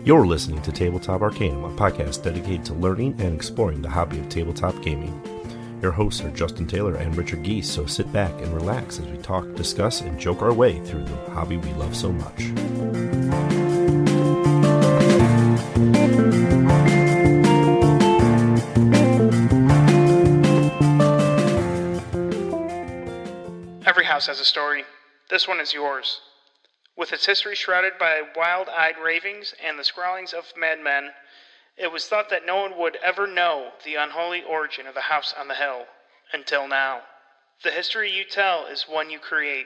You're listening to Tabletop Arcanum, a podcast dedicated to learning and exploring the hobby of tabletop gaming. Your hosts are Justin Taylor and Richard Geese, so sit back and relax as we talk, discuss, and joke our way through the hobby we love so much. Every house has a story. This one is yours. With its history shrouded by wild-eyed ravings and the scrawlings of madmen, it was thought that no one would ever know the unholy origin of the house on the hill, until now. The history you tell is one you create.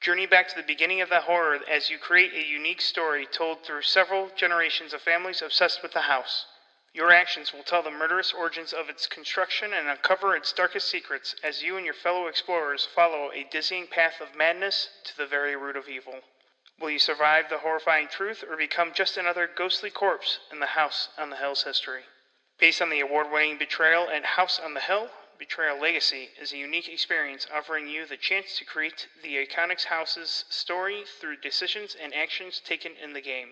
Journey back to the beginning of the horror as you create a unique story told through several generations of families obsessed with the house. Your actions will tell the murderous origins of its construction and uncover its darkest secrets as you and your fellow explorers follow a dizzying path of madness to the very root of evil. Will you survive the horrifying truth or become just another ghostly corpse in the House on the Hill's history? Based on the award-winning Betrayal and House on the Hill, Betrayal Legacy is a unique experience offering you the chance to create the iconic house's story through decisions and actions taken in the game.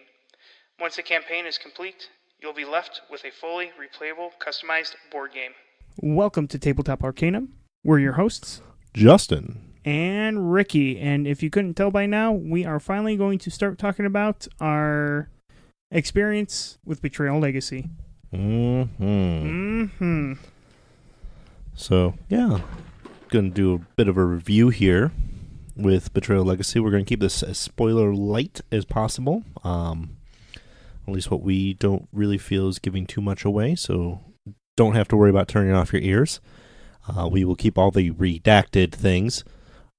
Once the campaign is complete, you'll be left with a fully replayable, customized board game. Welcome to Tabletop Arcanum. We're your hosts, Justin and Ricky. And if you couldn't tell by now, we are finally going to start talking about our experience with Betrayal Legacy. So, yeah, going to do a bit of a review here with Betrayal Legacy. We're going to keep this as spoiler light as possible. At least what we don't really feel is giving too much away, so don't have to worry about turning off your ears. We will keep all the redacted things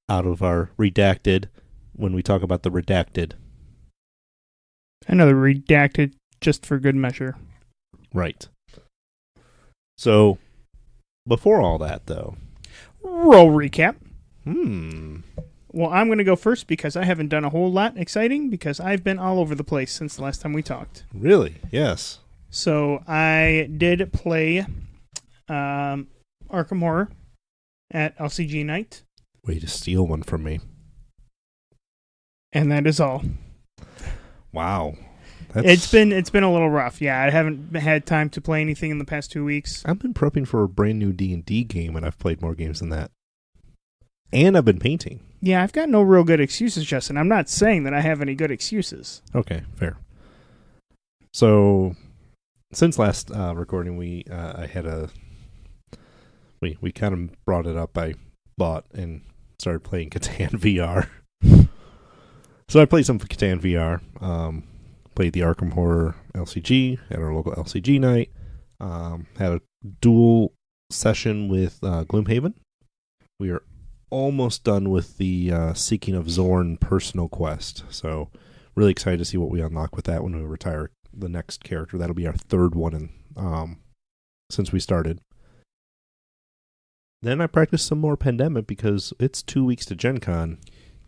out of our redacted when we talk about the redacted. Another redacted just for good measure. Right. So, before all that, though. Roll recap. Well, I'm going to go first because I haven't done a whole lot exciting because I've been all over the place since the last time we talked. Really? Yes. So I did play Arkham Horror at LCG night. Way to steal one from me. And that is all. Wow. It's been a little rough. Yeah, I haven't had time to play anything in the past 2 weeks. I've been prepping for a brand new D&D game, and I've played more games than that. And I've been painting. Yeah, I've got no real good excuses, Justin. I'm not saying that I have any good excuses. Okay, fair. So, since last recording, we kind of brought it up. I bought and started playing Catan VR. So I played some Catan VR. Played the Arkham Horror LCG at our local LCG night. Had a dual session with Gloomhaven. We are almost done with the Seeking of Zorn personal quest. So really excited to see what we unlock with that when we retire the next character. That'll be our third one since we started. Then I practiced some more Pandemic because it's 2 weeks to Gen Con.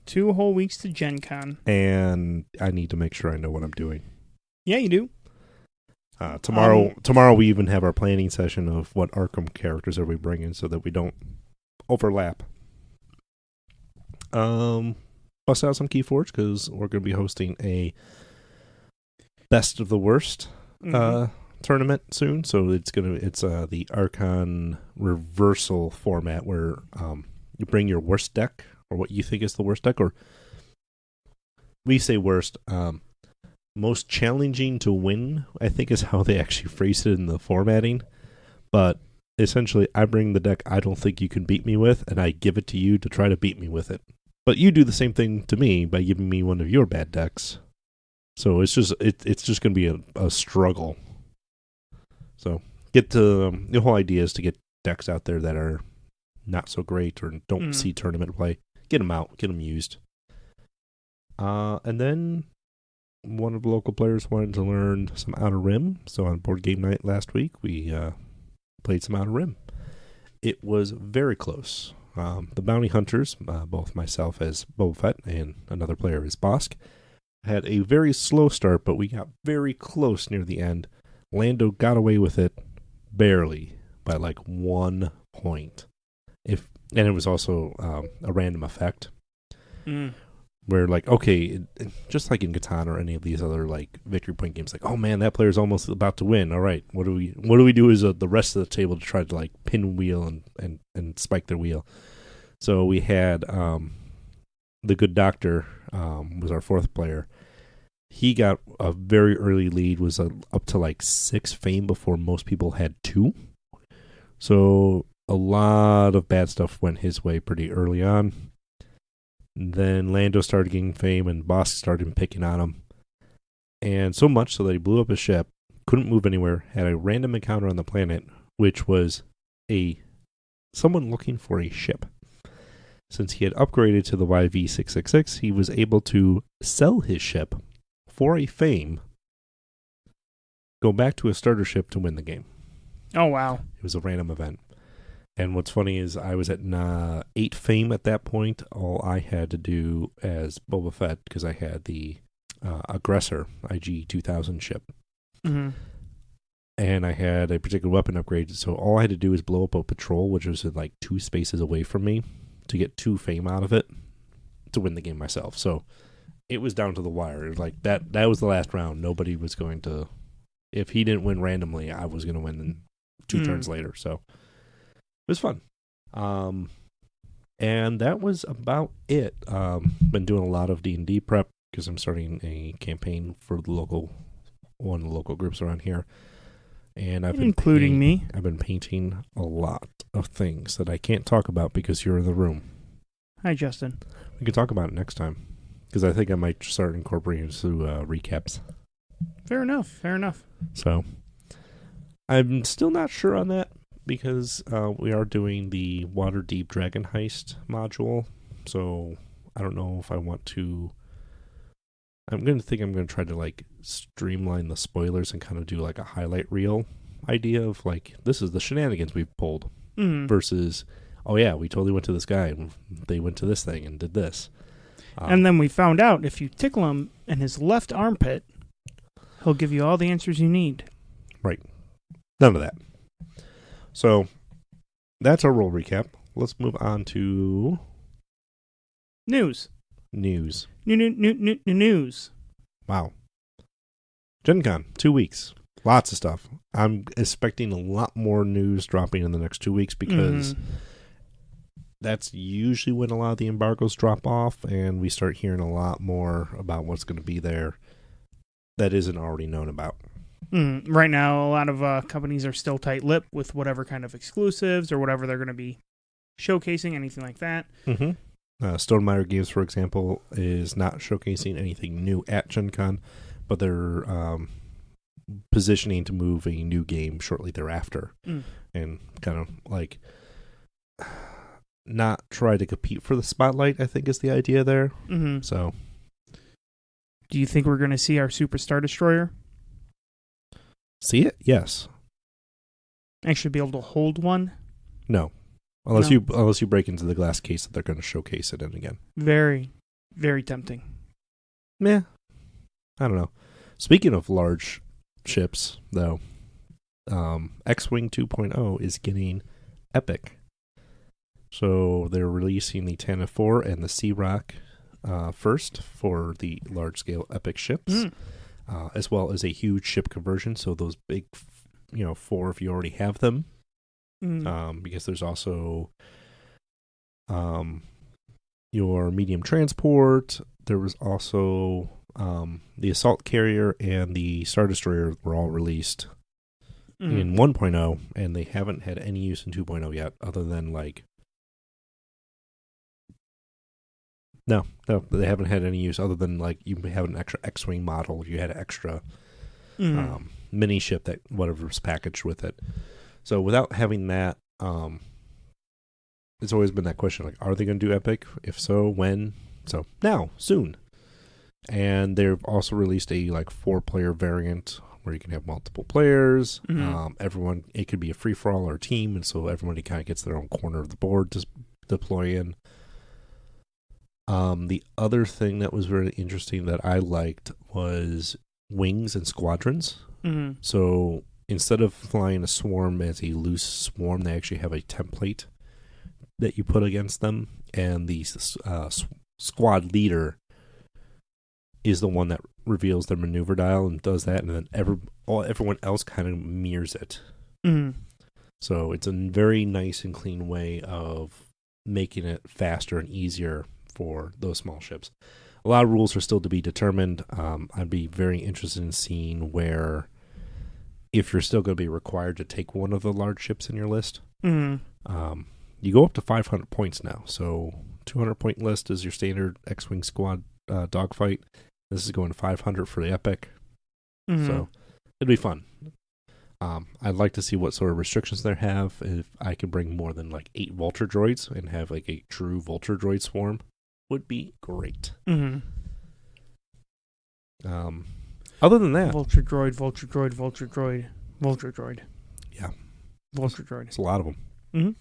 2 whole weeks to Gen Con. And I need to make sure I know what I'm doing. Yeah, you do. Tomorrow we even have our planning session of what Arkham characters are we bringing so that we don't overlap. Bust out some Keyforge because we're going to be hosting a best of the worst tournament soon. So it's the Archon reversal format where you bring your worst deck or what you think is the worst deck, or we say worst, most challenging to win, I think is how they actually phrase it in the formatting. But essentially, I bring the deck I don't think you can beat me with, and I give it to you to try to beat me with it. But you do the same thing to me by giving me one of your bad decks. So it's just going to be a struggle. So the whole idea is to get decks out there that are not so great or don't see tournament play. Get them out, get them used. And then one of the local players wanted to learn some Outer Rim. So on board game night last week, we played some Outer Rim. It was very close. The bounty hunters, both myself as Boba Fett and another player as Bosk, had a very slow start, but we got very close near the end. Lando got away with it barely by like 1 point. And it was also a random effect. Where like, okay, just like in Catan or any of these other like victory point games, like, oh man, that player's almost about to win. All right, what do we do as the rest of the table to try to like pinwheel and spike their wheel? So we had the good doctor was our fourth player. He got a very early lead, was up to like 6 fame before most people had 2. So a lot of bad stuff went his way pretty early on. Then Lando started getting fame and Bosk started picking on him. And so much so that he blew up his ship, couldn't move anywhere, had a random encounter on the planet, which was someone looking for a ship. Since he had upgraded to the YV666, he was able to sell his ship for a fame, go back to a starter ship to win the game. Oh, wow. It was a random event. And what's funny is I was at 8 fame at that point. All I had to do as Boba Fett, because I had the Aggressor IG-2000 ship. Mm-hmm. And I had a particular weapon upgrade. So all I had to do was blow up a patrol, which was like 2 spaces away from me, to get 2 fame out of it to win the game myself. So it was down to the wire. It was like that was the last round. Nobody was going to... If he didn't win randomly, I was going to win in 2 turns later. So... it was fun. And that was about it. Been doing a lot of D&D prep because I'm starting a campaign for one of the local groups around here. And I've been me. I've been painting a lot of things that I can't talk about because you're in the room. Hi, Justin. We can talk about it next time because I think I might start incorporating it to recaps. Fair enough. So I'm still not sure on that, because we are doing the Waterdeep Dragon Heist module. So I don't know if I want to... I'm going to try to like streamline the spoilers and kind of do like a highlight reel idea of like, this is the shenanigans we've pulled versus, oh yeah, we totally went to this guy and they went to this thing and did this. And then we found out if you tickle him in his left armpit, he'll give you all the answers you need. Right. None of that. So that's our roll recap. Let's move on to News. News. News. Wow. Gen Con, 2 weeks. Lots of stuff. I'm expecting a lot more news dropping in the next 2 weeks because that's usually when a lot of the embargoes drop off and we start hearing a lot more about what's going to be there that isn't already known about. Right now, a lot of companies are still tight-lipped with whatever kind of exclusives or whatever they're going to be showcasing, anything like that. Mm-hmm. Stonemeyer Games, for example, is not showcasing anything new at Gen Con, but they're positioning to move a new game shortly thereafter. And kind of like not try to compete for the spotlight, I think is the idea there. Mm-hmm. So, do you think we're going to see our Super Star Destroyer? See it? Yes. Actually be able to hold one? No. Unless you break into the glass case that they're going to showcase it in again. Very, very tempting. Meh. I don't know. Speaking of large ships, though, X-Wing 2.0 is getting epic. So they're releasing the Tantive 4 and the Sea Rock first for the large-scale epic ships, as well as a huge ship conversion. So those big, 4 if you already have them. Because there's also your medium transport. There was also the assault carrier and the Star Destroyer were all released in 1.0, and they haven't had any use in 2.0 yet, other than like... No, they haven't had any use other than like you have an extra X-Wing model, you had an extra mini ship that whatever's packaged with it. So without having that, it's always been that question, like, are they going to do Epic? If so, when? So now, soon. And they've also released a 4-player variant where you can have multiple players. Everyone, it could be a free-for-all or a team, and so everybody kind of gets their own corner of the board to deploy in. The other thing that was really interesting that I liked was wings and squadrons. So instead of flying a swarm as a loose swarm, they actually have a template that you put against them, and the squad leader is the one that reveals their maneuver dial and does that, and then everyone else kind of mirrors it. Mm-hmm. So it's a very nice and clean way of making it faster and easier for those small ships. A lot of rules are still to be determined. I'd be very interested in seeing where, if you're still going to be required to take one of the large ships in your list. Mm-hmm. You go up to 500 points now. So 200-point list is your standard X-Wing squad dogfight. This is going to 500 for the epic. Mm-hmm. So it'll be fun. I'd like to see what sort of restrictions they have. If I could bring more than like 8 Vulture droids and have like a true Vulture droid swarm, would be great. Mm-hmm. Other than that, Vulture droid, Vulture droid, Vulture droid, Vulture droid. Yeah. Vulture droid. It's a lot of them. Mm-hmm.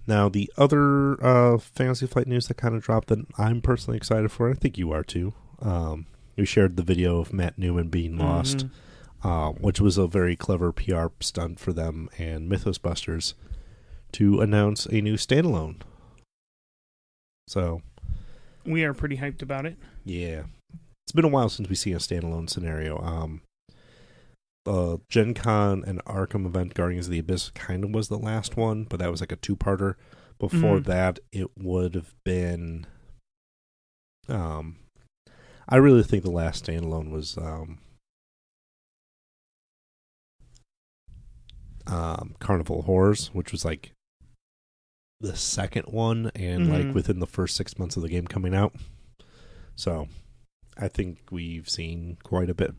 Now, the other Fantasy Flight news that kind of dropped that I'm personally excited for, I think you are too. We shared the video of Matt Newman being lost, which was a very clever PR stunt for them and Mythos Busters to announce a new standalone. So we are pretty hyped about it. Yeah. It's been a while since we see a standalone scenario. Gen Con and Arkham event Guardians of the Abyss kind of was the last one, but that was like a 2-parter. Before that, it would have been... I really think the last standalone was Carnival Horrors, which was like the second one, and like within the first 6 months of the game coming out. So I think we've seen quite a bit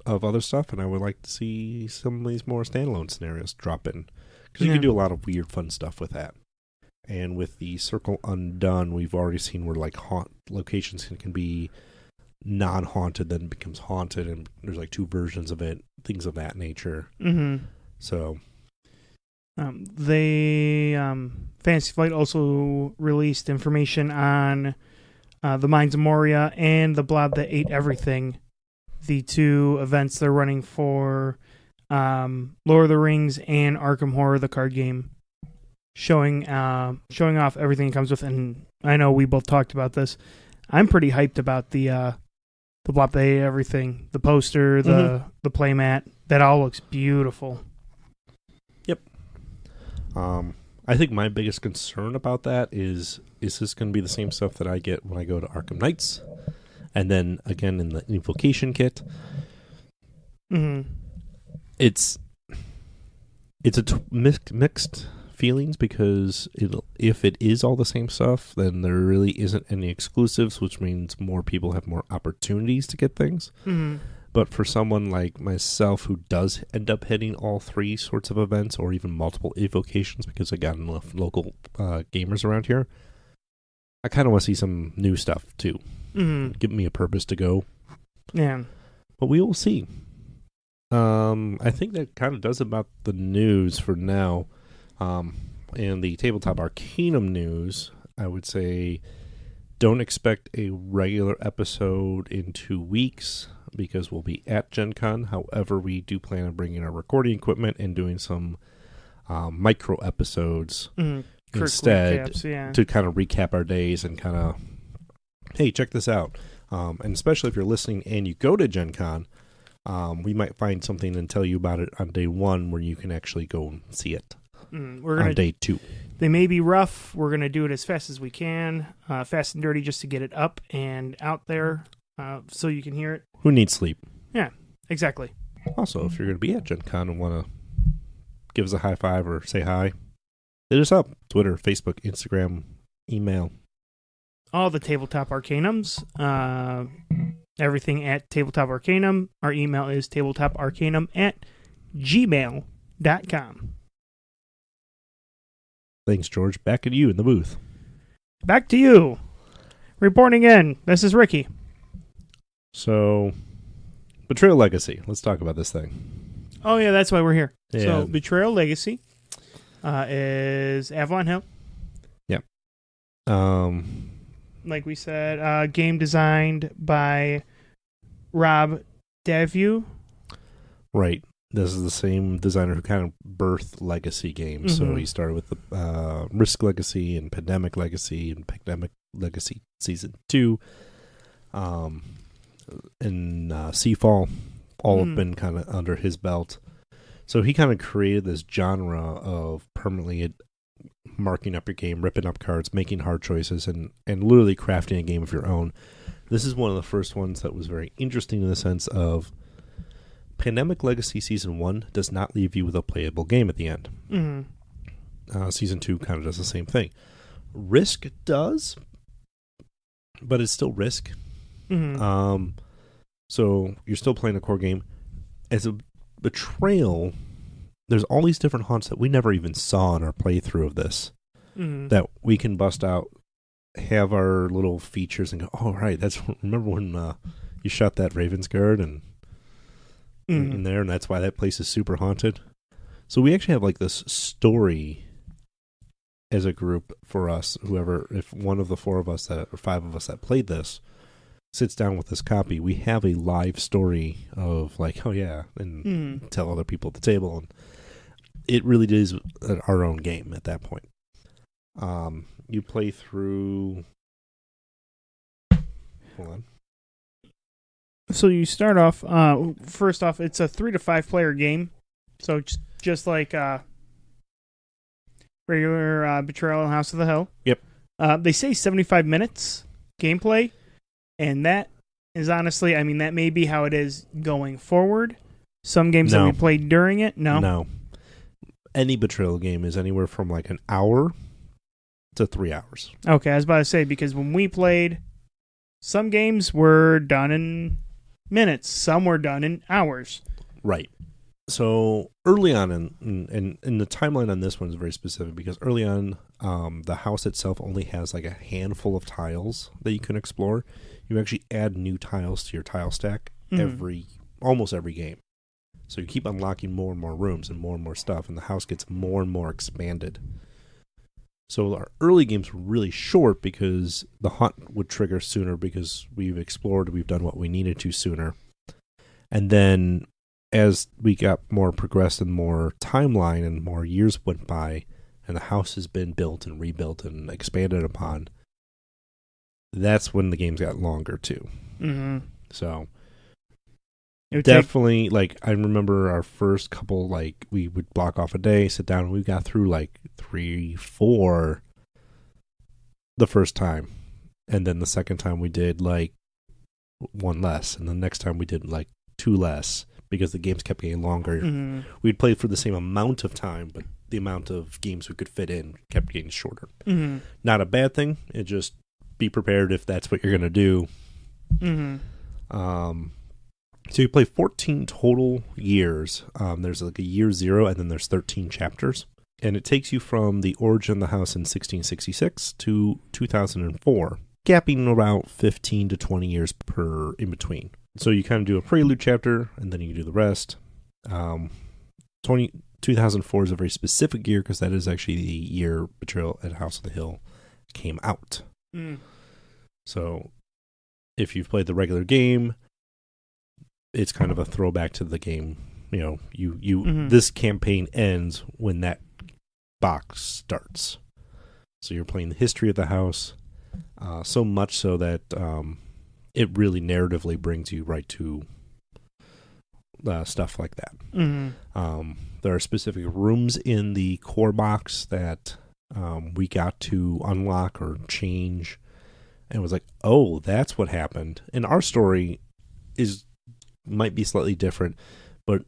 of other stuff, and I would like to see some of these more standalone scenarios drop in, because you can do a lot of weird fun stuff with that. And with the Circle Undone, we've already seen where like locations can be non-haunted, then becomes haunted, and there's like 2 versions of it, things of that nature. So Fantasy Flight also released information on the Mines of Moria and the Blob That Ate Everything, the 2 events they're running for Lord of the Rings and Arkham Horror, the card game, showing off everything it comes with. And I know we both talked about this. I'm pretty hyped about the Blob That Ate Everything, the poster, the playmat. That all looks beautiful. Yep. I think my biggest concern about that is this going to be the same stuff that I get when I go to Arkham Knights? And then, again, in the Invocation kit. It's mixed feelings, because if it is all the same stuff, then there really isn't any exclusives, which means more people have more opportunities to get things. But for someone like myself who does end up hitting all 3 sorts of events, or even multiple evocations, because I got enough local gamers around here, I kind of want to see some new stuff too. Give me a purpose to go. Yeah. But we will see. I think that kind of does about the news for now. And the Tabletop Arcanum news, I would say don't expect a regular episode in 2 weeks, because we'll be at Gen Con. However, we do plan on bringing our recording equipment and doing some micro episodes instead, to kind of recap our days and kind of, hey, check this out. And especially if you're listening and you go to Gen Con, we might find something and tell you about it on day 1 where you can actually go and see it on day 2. They may be rough. We're going to do it as fast as we can, fast and dirty, just to get it up and out there so you can hear it. Who needs sleep? Yeah, exactly. Also, if you're going to be at Gen Con and want to give us a high five or say hi, hit us up. Twitter, Facebook, Instagram, email. All the Tabletop Arcanums. Everything at Tabletop Arcanum. Our email is tabletoparcanum@gmail.com. Thanks, George. Back at you in the booth. Back to you. Reporting in. This is Ricky. So, Betrayal Legacy. Let's talk about this thing. Oh, yeah, that's why we're here. Yeah. So, Betrayal Legacy is Avalon Hill. Yep. Like we said, game designed by Rob Daviau. Right. This is the same designer who kind of birthed Legacy games. So he started with the Risk Legacy and Pandemic Legacy and Pandemic Legacy Season 2. and Seafall, all have been kind of under his belt. So he kind of created this genre of permanently marking up your game, ripping up cards, making hard choices, and literally crafting a game of your own. This is one of the first ones that was very interesting in the sense of Pandemic Legacy Season 1 does not leave you with a playable game at the end. Season 2 kind of does the same thing. Risk does, but it's still Risk. So you're still playing a core game. As a Betrayal, there's all these different haunts that we never even saw in our playthrough of this that we can bust out, have our little features, and go, oh, right, remember when you shot that Raven's Guard and in there, and that's why that place is super haunted. So we actually have like this story as a group for us, if one of the 4 of us or 5 of us that played this sits down with this copy, we have a live story of like, oh yeah, and tell other people at the table, and it really is our own game at that point. You play through. Hold on. So you start off. First off, it's a 3 to 5 player game, so just like regular Betrayal and House of the Hill. Yep. They say 75 minutes gameplay. And that is honestly, I mean, that may be how it is going forward. Some games that we played during it, no. Any Betrayal game is anywhere from like an hour to 3 hours. Okay, I was about to say, because when we played, some games were done in minutes, some were done in hours. Right. So early on, and the timeline on this one is very specific, because early on, the house itself only has like a handful of tiles that you can explore. You actually add new tiles to your tile stack almost every game. So you keep unlocking more and more rooms and more stuff, and the house gets more and more expanded. So our early games were really short because the hunt would trigger sooner because we've explored, we've done what we needed to sooner. And then as we got more progressed and more timeline and more years went by, and the house has been built and rebuilt and expanded upon, that's when the games got longer too. So definitely, like, I remember our first couple, like, we would block off a day, sit down, and we got through like 3-4 the first time, and then the second time we did like 1 less, and the next time we did like 2 less, because the games kept getting longer. We'd play for the same amount of time, but the amount of games we could fit in kept getting shorter. Not a bad thing. It just, be prepared if that's what you're going to do. So you play 14 total years. There's like a year 0, and then there's 13 chapters. And it takes you from the origin of the house in 1666 to 2004, gapping about 15 to 20 years per in between. So you kind of do a prelude chapter, and then you do the rest. 2004 is a very specific year, because that is actually the year Betrayal at House of the Hill came out. So if you've played the regular game, it's kind of a throwback to the game. You know, this campaign ends when that box starts. So you're playing the history of the house, so much so that it really narratively brings you right to stuff like that. There are specific rooms in the core box that we got to unlock or change, and it was like, oh, that's what happened. And our story might be slightly different, but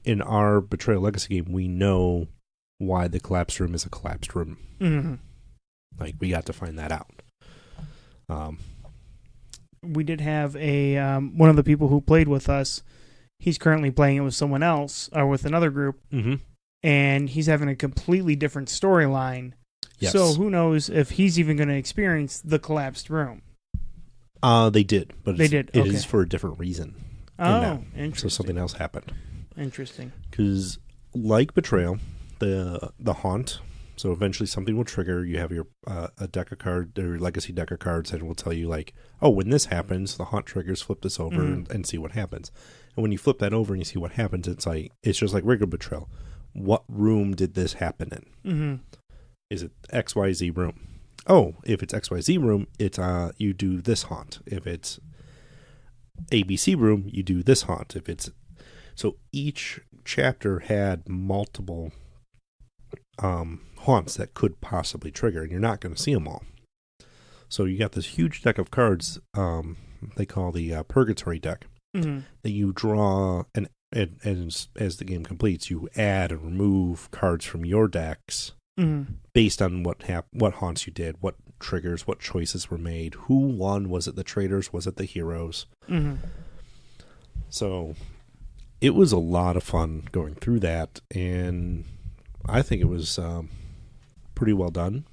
in our Betrayal Legacy game, we know why the collapsed room is a collapsed room. Like, we got to find that out. We did have one of the people who played with us. He's currently playing it with someone else, or with another group, and he's having a completely different storyline. Yes. So who knows if he's even going to experience the collapsed room? They did, but it Okay. is for a different reason. Oh, interesting. So something else happened. Interesting. Because like Betrayal, the haunt. So eventually something will trigger. You have your a deck of cards, or legacy deck of cards, and it will tell you like, oh, when this happens, the haunt triggers. Flip this over and see what happens. And when you flip that over and you see what happens, it's just like regular Betrayal. What room did this happen in? Is it XYZ room? Oh, if it's XYZ room, it's you do this haunt. If it's ABC room, you do this haunt. If it's so, each chapter had multiple haunts that could possibly trigger, and you're not going to see them all. So you got this huge deck of cards. They call the Purgatory deck. Mm-hmm. That you draw, and as the game completes, you add and remove cards from your decks based on what haunts you did, what triggers, what choices were made, who won. Was it the traitors? Was it the heroes? Mm-hmm. So it was a lot of fun going through that, and I think it was pretty well done.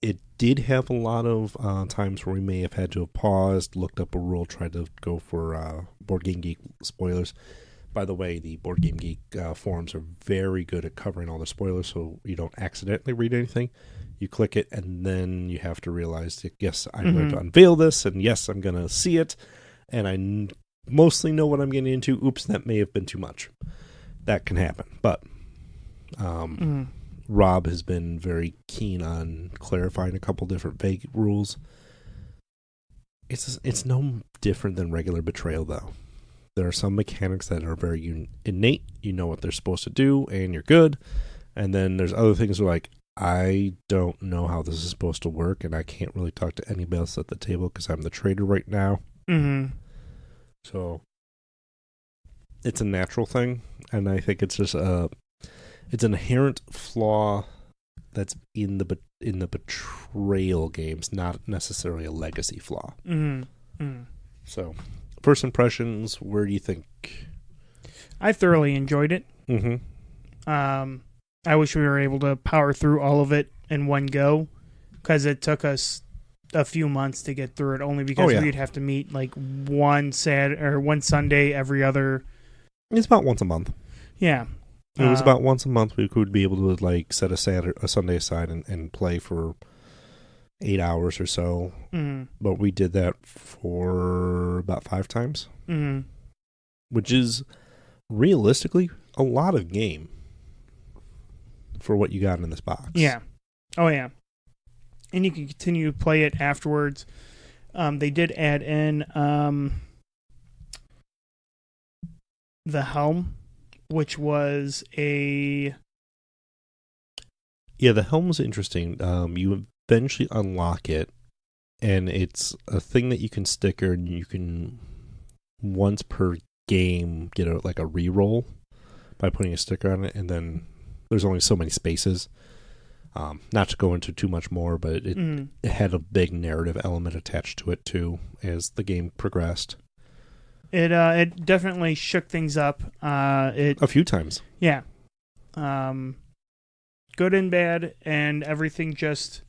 It did have a lot of times where we may have had to have paused, looked up a rule, tried to go for Board Game Geek spoilers. By the way, the Board Game Geek forums are very good at covering all the spoilers, so you don't accidentally read anything. You click it, and then you have to realize that, yes, I'm going to unveil this, and yes, I'm going to see it, and I mostly know what I'm getting into. Oops, that may have been too much. That can happen, but Rob has been very keen on clarifying a couple different vague rules. It's no different than regular Betrayal, though. There are some mechanics that are very innate. You know what they're supposed to do, and you're good. And then there's other things that are like, I don't know how this is supposed to work, and I can't really talk to anybody else at the table because I'm the trader right now. Mm-hmm. So it's a natural thing, and I think it's just it's an inherent flaw that's in the Betrayal games, not necessarily a legacy flaw. Mm-hmm. Mm-hmm. So, first impressions, where do you think? I thoroughly enjoyed it. Mm-hmm. I wish we were able to power through all of it in one go, because it took us a few months to get through it, only because we'd have to meet like one Sunday every other. It's about once a month. Yeah. It was about once a month we could be able to like set a Sunday aside and play for 8 hours or so. Mm-hmm. But we did that for about 5 times, which is realistically a lot of game for what you got in this box. Yeah. Oh, yeah. And you can continue to play it afterwards. They did add in the Helm, which was the Helm was interesting. You eventually unlock it, and it's a thing that you can sticker, and you can once per game get a reroll by putting a sticker on it, and then there's only so many spaces. Not to go into too much more, but it had a big narrative element attached to it too as the game progressed. It definitely shook things up. A few times. Yeah. Good and bad, and everything just...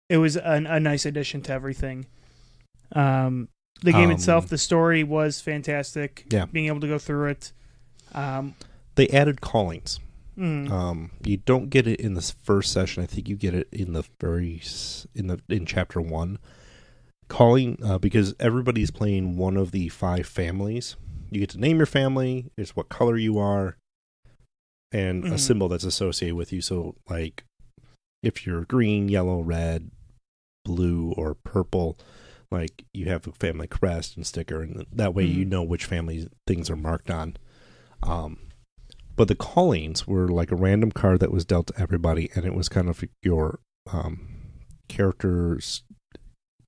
It was a nice addition to everything. The game itself, the story was fantastic. Yeah. Being able to go through it. They added callings. You don't get it in this first session. I think you get it in in chapter 1. Calling, because everybody's playing one of the 5 families. You get to name your family, it's what color you are, and a symbol that's associated with you. So, like, if you're green, yellow, red, blue, or purple, like, you have a family crest and sticker, and that way you know which family things are marked on. But the callings were like a random card that was dealt to everybody, and it was kind of your character's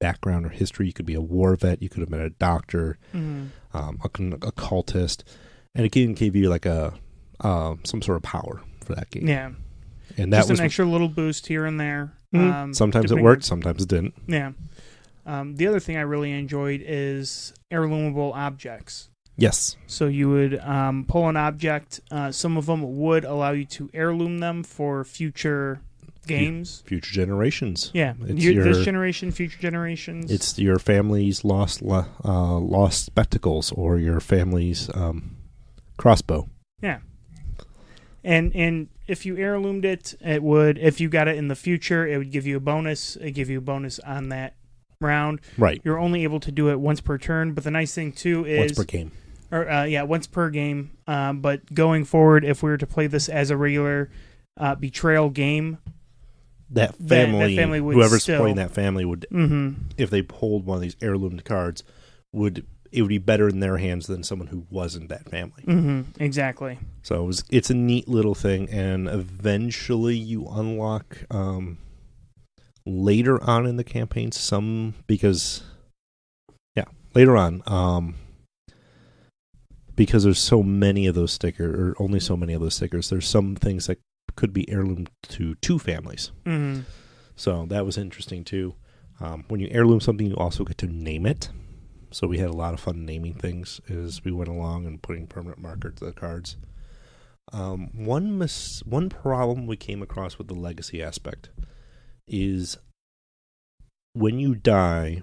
background or history. You could be a war vet, you could have been a doctor, a cultist, and it gave you like some sort of power for that game. Yeah, and that just was an extra little boost here and there. Sometimes it worked, sometimes it didn't. Yeah. The other thing I really enjoyed is heirloomable objects. Yes. So you would pull an object. Some of them would allow you to heirloom them for future games. Future generations. Yeah. This generation, future generations. It's your family's lost spectacles or your family's crossbow. Yeah. And if you heirloomed it, it would, if you got it in the future, it would give you a bonus. It'd give you a bonus on that round. Right. You're only able to do it once per turn, but the nice thing too is once per game. Once per game. But going forward, if we were to play this as a regular Betrayal game, that family would whoever's still, playing that family would, if they pulled one of these heirloom cards, it would be better in their hands than someone who wasn't that family. Exactly. So it's a neat little thing, and eventually you unlock later on in the campaign later on, because there's so many of those stickers, or only so many of those stickers, there's some things that could be heirloom to two families. So that was interesting too. When you heirloom something, you also get to name it. So we had a lot of fun naming things as we went along and putting permanent marker to the cards. One problem we came across with the legacy aspect is when you die,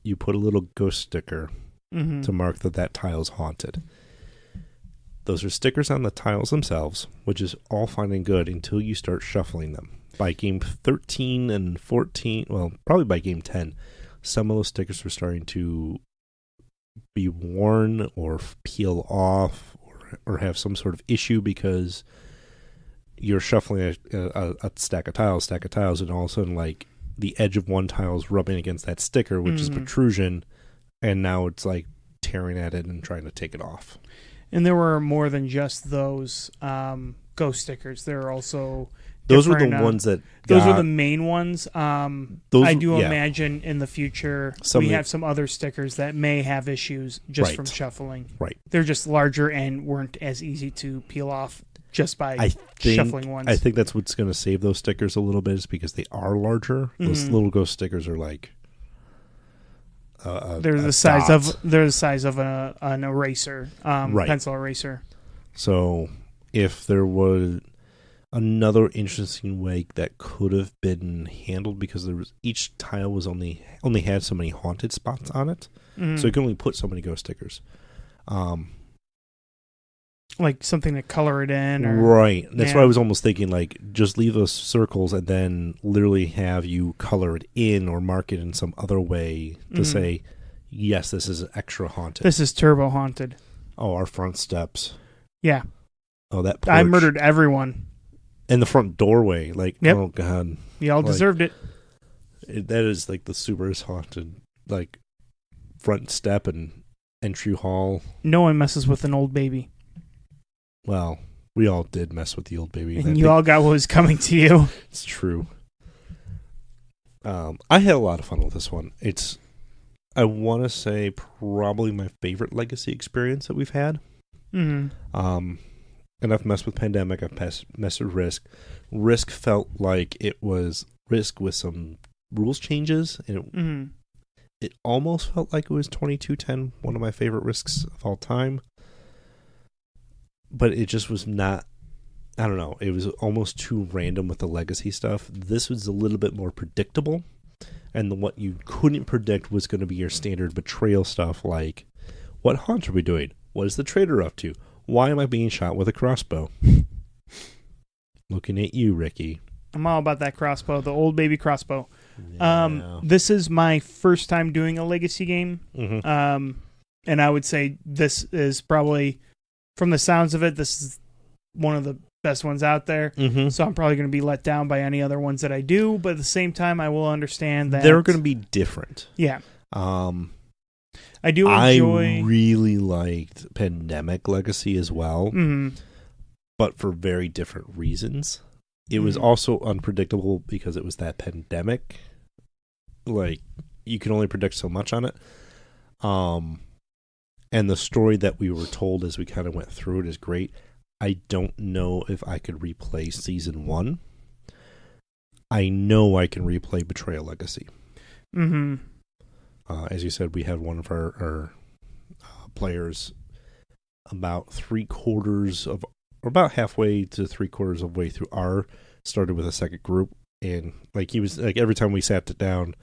you put a little ghost sticker to mark that tile is haunted. Those are stickers on the tiles themselves, which is all fine and good until you start shuffling them. By game 13 and 14, well, probably by game 10, some of those stickers were starting to be worn or peel off or have some sort of issue because you're shuffling a stack of tiles, and all of a sudden, like, the edge of one tile is rubbing against that sticker, which is protrusion, and now it's like tearing at it and trying to take it off. And there were more than just those ghost stickers. There are also those were the ones that those were the main ones. I do imagine in the future we have some other stickers that may have issues just from shuffling. Right. They're just larger and weren't as easy to peel off just by shuffling ones. I think that's what's going to save those stickers a little bit is because they are larger. Those little ghost stickers are like they're the size of an eraser, pencil eraser. So if there was another interesting way that could have been handled, because there was each tile was only had so many haunted spots on it, so you can only put so many ghost stickers. Like something to color it in, or, right? That's why I was almost thinking, like, just leave those circles and then literally have you color it in or mark it in some other way to say, yes, this is extra haunted. This is turbo haunted. Oh, our front steps. Yeah. Oh, that porch. I murdered everyone. And the front doorway, like, oh god, y'all deserved it. That is like the super haunted, like, front step and entry hall. No one messes with an old baby. Well, we all did mess with the old baby. And you all got what was coming to you. It's true. I had a lot of fun with this one. It's, I want to say, probably my favorite legacy experience that we've had. And I've messed with Pandemic. I've messed with Risk. Risk felt like it was Risk with some rules changes. And it almost felt like it was 2210, one of my favorite Risks of all time. But it just was not, I don't know, it was almost too random with the legacy stuff. This was a little bit more predictable. And what you couldn't predict was going to be your standard betrayal stuff, like, what haunt are we doing? What is the traitor up to? Why am I being shot with a crossbow? Looking at you, Ricky. I'm all about that crossbow, the old baby crossbow. Yeah. This is my first time doing a legacy game. And I would say this is probably, from the sounds of it, this is one of the best ones out there. So I'm probably going to be let down by any other ones that I do. But at the same time, I will understand that they're going to be different. Yeah. I do enjoy. I really liked Pandemic Legacy as well, but for very different reasons. It was also unpredictable because it was that pandemic. Like, you can only predict so much on it. And the story that we were told as we kind of went through it is great. I don't know if I could replay season 1. I know I can replay Betrayal Legacy. As you said, we had one of our players about about halfway to 3/4 of the way through started with a second group, and like he was like, every time we sat down,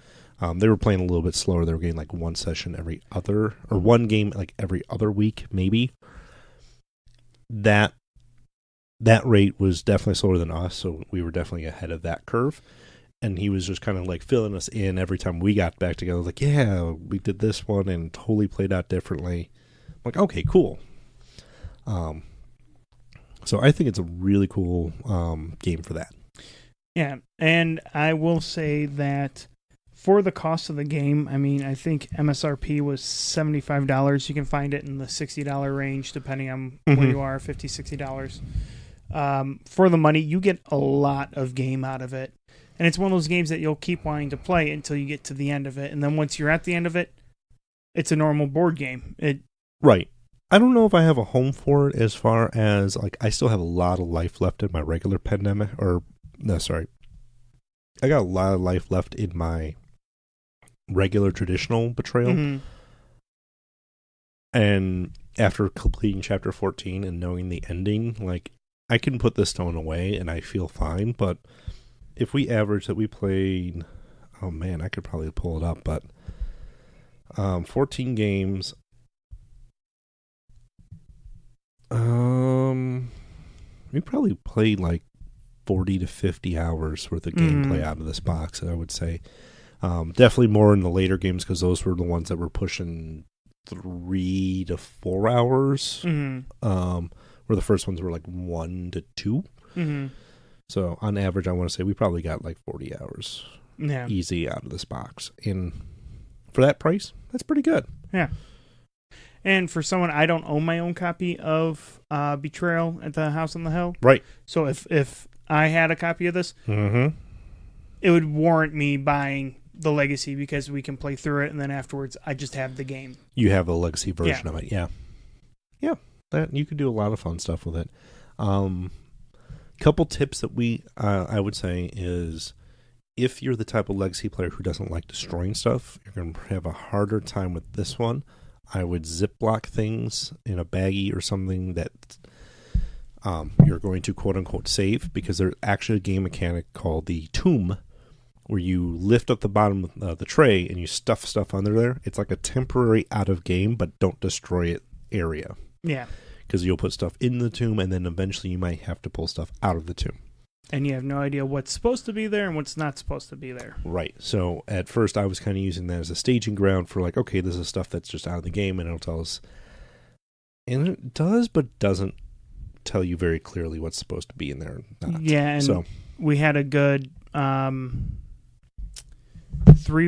they were playing a little bit slower. They were getting like one session every other, or one game like every other week, maybe. That rate was definitely slower than us, so we were definitely ahead of that curve. And he was just kind of like filling us in every time we got back together. Like, yeah, we did this one and totally played out differently. I'm like, okay, cool. So I think it's a really cool game for that. Yeah, and I will say that for the cost of the game, I mean, I think MSRP was $75. You can find it in the $60 range, depending on where you are, $50, $60. For the money, you get a lot of game out of it. And it's one of those games that you'll keep wanting to play until you get to the end of it. And then once you're at the end of it, it's a normal board game. Right. I don't know if I have a home for it as far as, like, I still have a lot of life left in my regular pandemic, I got a lot of life left in my regular traditional Betrayal. Mm-hmm. And after completing chapter 14 and knowing the ending, like, I can put this stone away and I feel fine, but if we average that we played, oh man, I could probably pull it up, but 14 games, we probably played like 40 to 50 hours worth of gameplay out of this box, I would say. Definitely more in the later games because those were the ones that were pushing 3 to 4 hours. Where the first ones were like 1 to 2. So on average, I want to say we probably got like 40 hours easy out of this box. And for that price, that's pretty good. Yeah. And for someone, I don't own my own copy of Betrayal at the House on the Hill. Right. So if I had a copy of this, it would warrant me buying the Legacy because we can play through it, and then afterwards, I just have the game. You have a Legacy version of it, yeah. Yeah, that you could do a lot of fun stuff with it. Couple tips that I would say is, if you're the type of Legacy player who doesn't like destroying stuff, you're going to have a harder time with this one. I would Ziploc things in a baggie or something that you're going to quote-unquote save, because there's actually a game mechanic called the Tomb, where you lift up the bottom of the tray and you stuff stuff under there. It's like a temporary out-of-game, but don't destroy it area. Yeah. Because you'll put stuff in the tomb, and then eventually you might have to pull stuff out of the tomb. And you have no idea what's supposed to be there and what's not supposed to be there. Right. So at first I was kind of using that as a staging ground for like, okay, this is stuff that's just out of the game, and it'll tell us. And it does, but doesn't tell you very clearly what's supposed to be in there. Yeah, and we had a good 3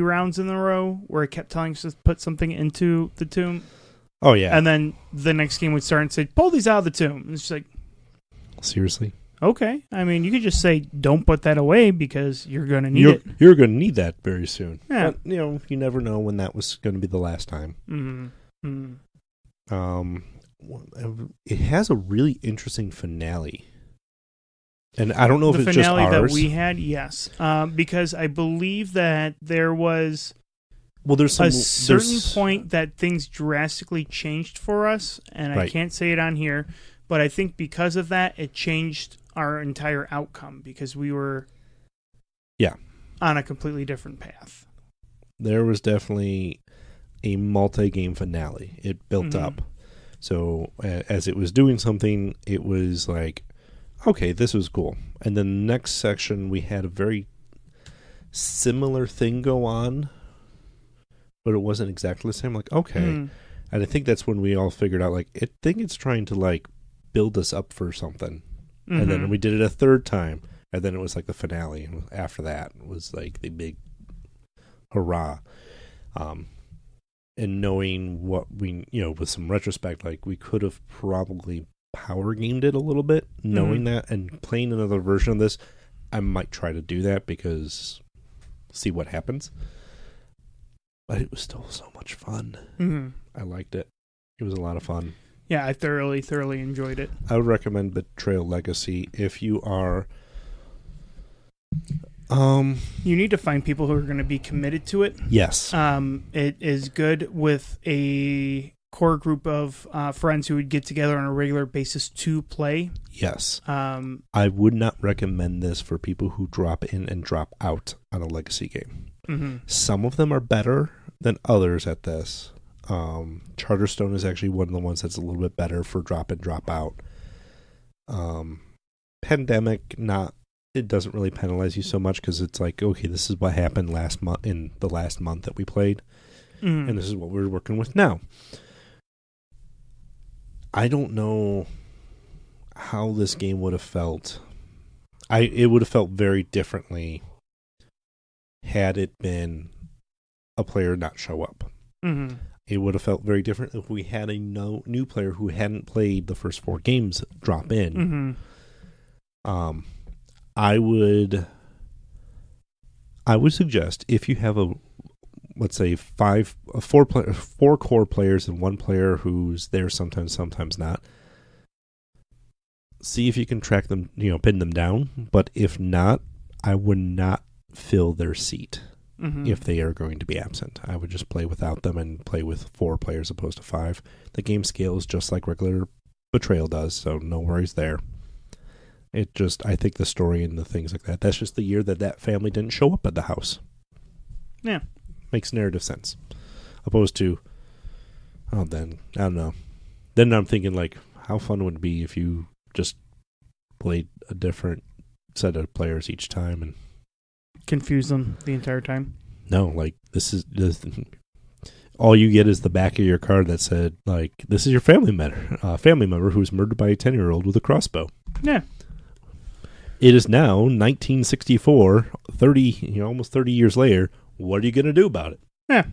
rounds in a row where it kept telling us to put something into the tomb. Oh, yeah. And then the next game would start and say, pull these out of the tomb. And it's just like... Seriously? Okay. I mean, you could just say, don't put that away because you're going to need it. You're going to need that very soon. Yeah. But, you never know when that was going to be the last time. It has a really interesting finale. And I don't know if it's just ours. The finale that we had, yes. Because I believe that there was... Well, there's a certain point that things drastically changed for us, and I can't say it on here, but I think because of that, it changed our entire outcome because we were on a completely different path. There was definitely a multi-game finale. It built up. So as it was doing something, it was like, okay, this was cool. And then the next section, we had a very similar thing go on, but it wasn't exactly the same. Like, okay. And I think that's when we all figured out, like, I think it's trying to, like, build us up for something. And then we did it a third time. And then it was, like, the finale. And after that, it was, like, the big hurrah. And knowing what we, with some retrospect, like, we could have probably power gamed it a little bit, knowing that, and playing another version of this. I might try to do that because see what happens. But it was still so much fun. I liked it. It was a lot of fun. Yeah, I thoroughly enjoyed it. I would recommend Betrayal Legacy if you are... you need to find people who are going to be committed to it. Yes. It is good with a core group of friends who would get together on a regular basis to play. Yes. I would not recommend this for people who drop in and drop out on a Legacy game. Some of them are better than others at this. Charterstone is actually one of the ones that's a little bit better for drop in, drop out. Pandemic, it doesn't really penalize you so much because it's like, okay, this is what happened in the last month that we played, and this is what we're working with now. I don't know how this game would have felt It would have felt very differently had it been a player not show up. Mm-hmm. It would have felt very different if we had a new player who hadn't played the first 4 games drop in. Mm-hmm. I would suggest if you have let's say 4 core players and 1 player who's there sometimes not. See if you can track them, pin them down. But if not, I would not fill their seat if they are going to be absent. I would just play without them and play with 4 players opposed to 5. The game scales just like regular Betrayal does, so no worries there. I think the story and the things like that's just the year that family didn't show up at the house. Yeah. Makes narrative sense. Opposed to, then, I don't know. Then I'm thinking, like, how fun would it be if you just played a different set of players each time and confuse them the entire time? No, like, all you get is the back of your card that said, like, this is your family member who was murdered by a 10-year-old with a crossbow. Yeah. It is now 1964, almost 30 years later. What are you going to do about it? Yeah.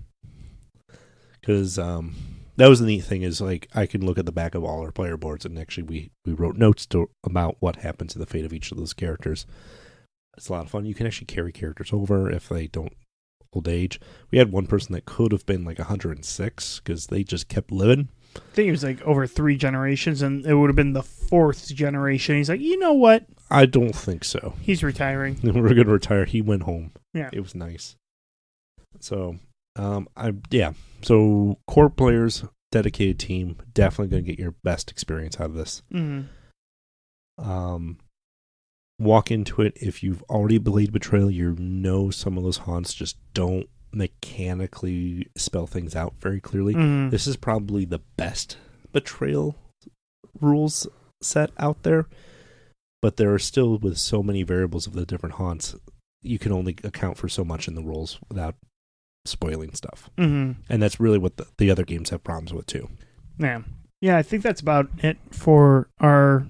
Because that was the neat thing is, like, I can look at the back of all our player boards, and actually we wrote notes about what happened to the fate of each of those characters. It's a lot of fun. You can actually carry characters over if they don't old age. We had one person that could have been like 106 because they just kept living. I think it was like over 3 generations, and it would have been the 4th generation. He's like, you know what? I don't think so. He's retiring. We're going to retire. He went home. Yeah. It was nice. So, So, core players, dedicated team, definitely going to get your best experience out of this. Mm-hmm. Walk into it. If you've already played Betrayal, some of those haunts just don't mechanically spell things out very clearly. Mm-hmm. This is probably the best Betrayal rules set out there, but there are still, with so many variables of the different haunts, you can only account for so much in the rules without spoiling stuff. Mm-hmm. And that's really what the other games have problems with too. Yeah, I think that's about it for our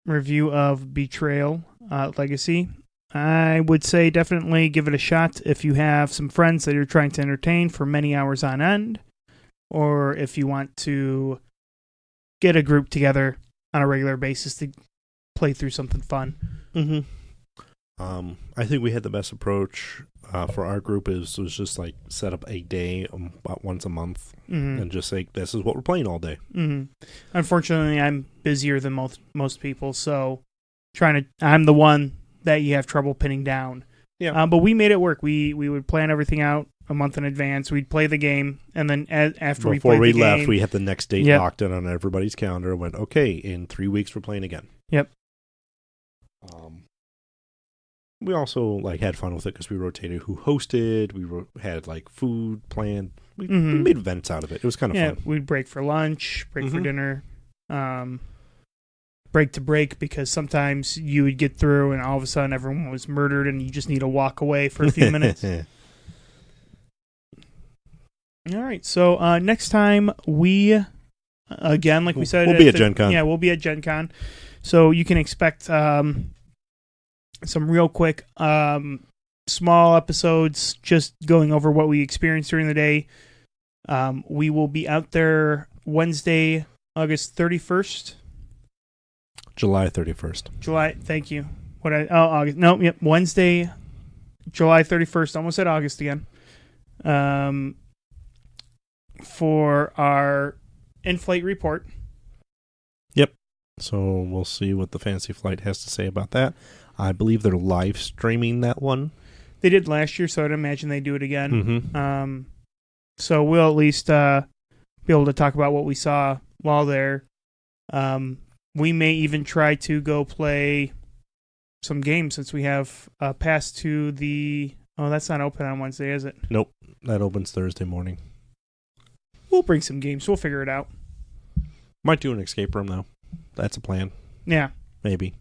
review of Betrayal Legacy. I would say definitely give it a shot if you have some friends that you're trying to entertain for many hours on end, or if you want to get a group together on a regular basis to play through something fun. Mm-hmm. I think we had the best approach for our group was just like set up a day about once a month and just say, this is what we're playing all day. Mm-hmm. Unfortunately, I'm busier than most people, so I'm the one that you have trouble pinning down. Yeah. But we made it work. We would plan everything out a month in advance. We'd play the game, and then after Before we left, game, we had the next date locked in on everybody's calendar and went, okay, in 3 weeks we're playing again. Yep. We also had fun with it because we rotated who hosted. We had food planned. We made events out of it. It was kind of fun. We'd break for lunch, break for dinner, break to break, because sometimes you would get through and all of a sudden everyone was murdered and you just need to walk away for a few minutes. All right. So next time we, again, like we said, we'll be at Gen Con. Yeah, we'll be at Gen Con. So you can expect some real quick small episodes just going over what we experienced during the day. We will be out there Wednesday, August 31st. July 31st. Thank you. August. No, yep, Wednesday, July 31st. Almost said August again. For our in-flight report. Yep. So we'll see what the Fantasy Flight has to say about that. I believe they're live streaming that one. They did last year, so I'd imagine they do it again. Mm-hmm. So we'll at least be able to talk about what we saw while there. We may even try to go play some games since we have a pass to the... Oh, that's not open on Wednesday, is it? Nope. That opens Thursday morning. We'll bring some games. We'll figure it out. Might do an escape room, though. That's a plan. Yeah. Maybe.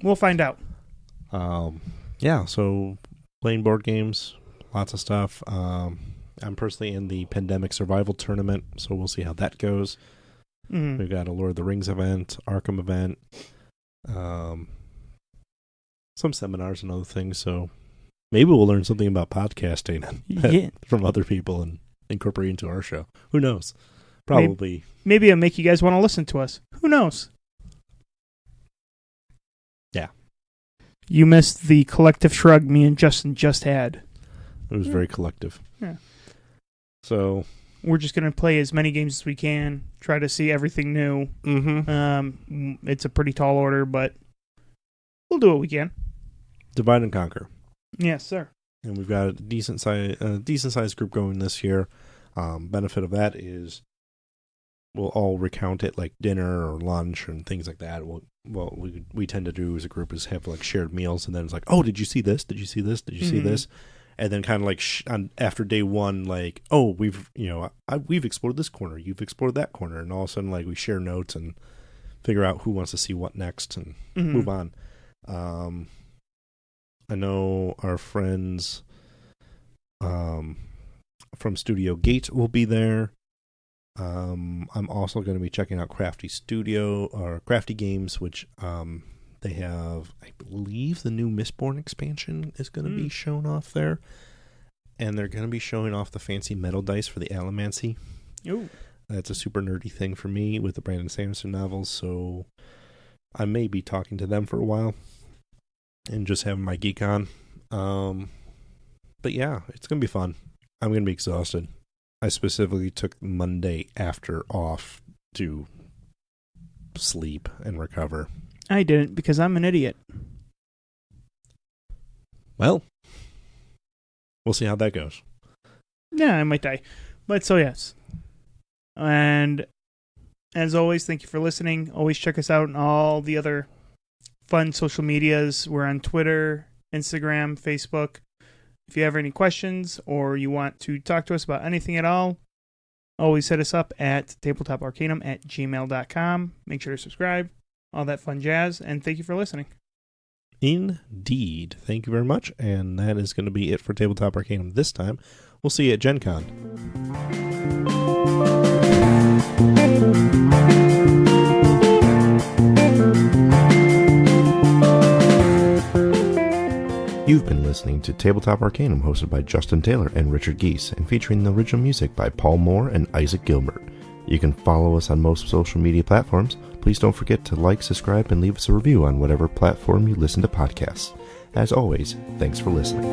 We'll find out. Yeah, so playing board games, lots of stuff. I'm personally in the Pandemic Survival Tournament, so we'll see how that goes. Mm-hmm. We've got a Lord of the Rings event, Arkham event. some seminars and other things. So maybe we'll learn something about podcasting from other people and incorporate into our show. Who knows? Probably. Maybe it'll make you guys want to listen to us. Who knows? Yeah. You missed the collective shrug me and Justin just had. It was very collective. Yeah. So we're just going to play as many games as we can, try to see everything new. Mm-hmm. It's a pretty tall order, but we'll do what we can. Divide and conquer. Yes, sir. And we've got a decent sized group going this year. Benefit of that is we'll all recount it like dinner or lunch and things like that. What we tend to do as a group is have like shared meals, and then it's like, oh, did you see this? Did you see this? Did you see this? And then kind of like after day one, like, oh, we've explored this corner, you've explored that corner, and all of a sudden like we share notes and figure out who wants to see what next and move on. I know our friends from Studio Gate will be there. I'm also going to be checking out Crafty Games, which they have, I believe, the new Mistborn expansion is going to be shown off there. And they're going to be showing off the fancy metal dice for the Allomancy. Ooh. That's a super nerdy thing for me with the Brandon Sanderson novels, so I may be talking to them for a while and just having my geek on. But yeah, it's going to be fun. I'm going to be exhausted. I specifically took Monday after off to sleep and recover. I didn't because I'm an idiot. Well, we'll see how that goes. Yeah, I might die. But so yes. And as always, thank you for listening. Always check us out on all the other fun social medias. We're on Twitter, Instagram, Facebook. If you have any questions or you want to talk to us about anything at all, always hit us up at tabletoparcanum@gmail.com. Make sure to subscribe, all that fun jazz, and thank you for listening. Indeed. Thank you very much, and that is going to be it for Tabletop Arcanum this time. We'll see you at Gen Con. You've been listening to Tabletop Arcanum, hosted by Justin Taylor and Richard Geese, and featuring the original music by Paul Moore and Isaac Gilbert. You can follow us on most social media platforms. Please don't forget to like, subscribe, and leave us a review on whatever platform you listen to podcasts. As always, thanks for listening.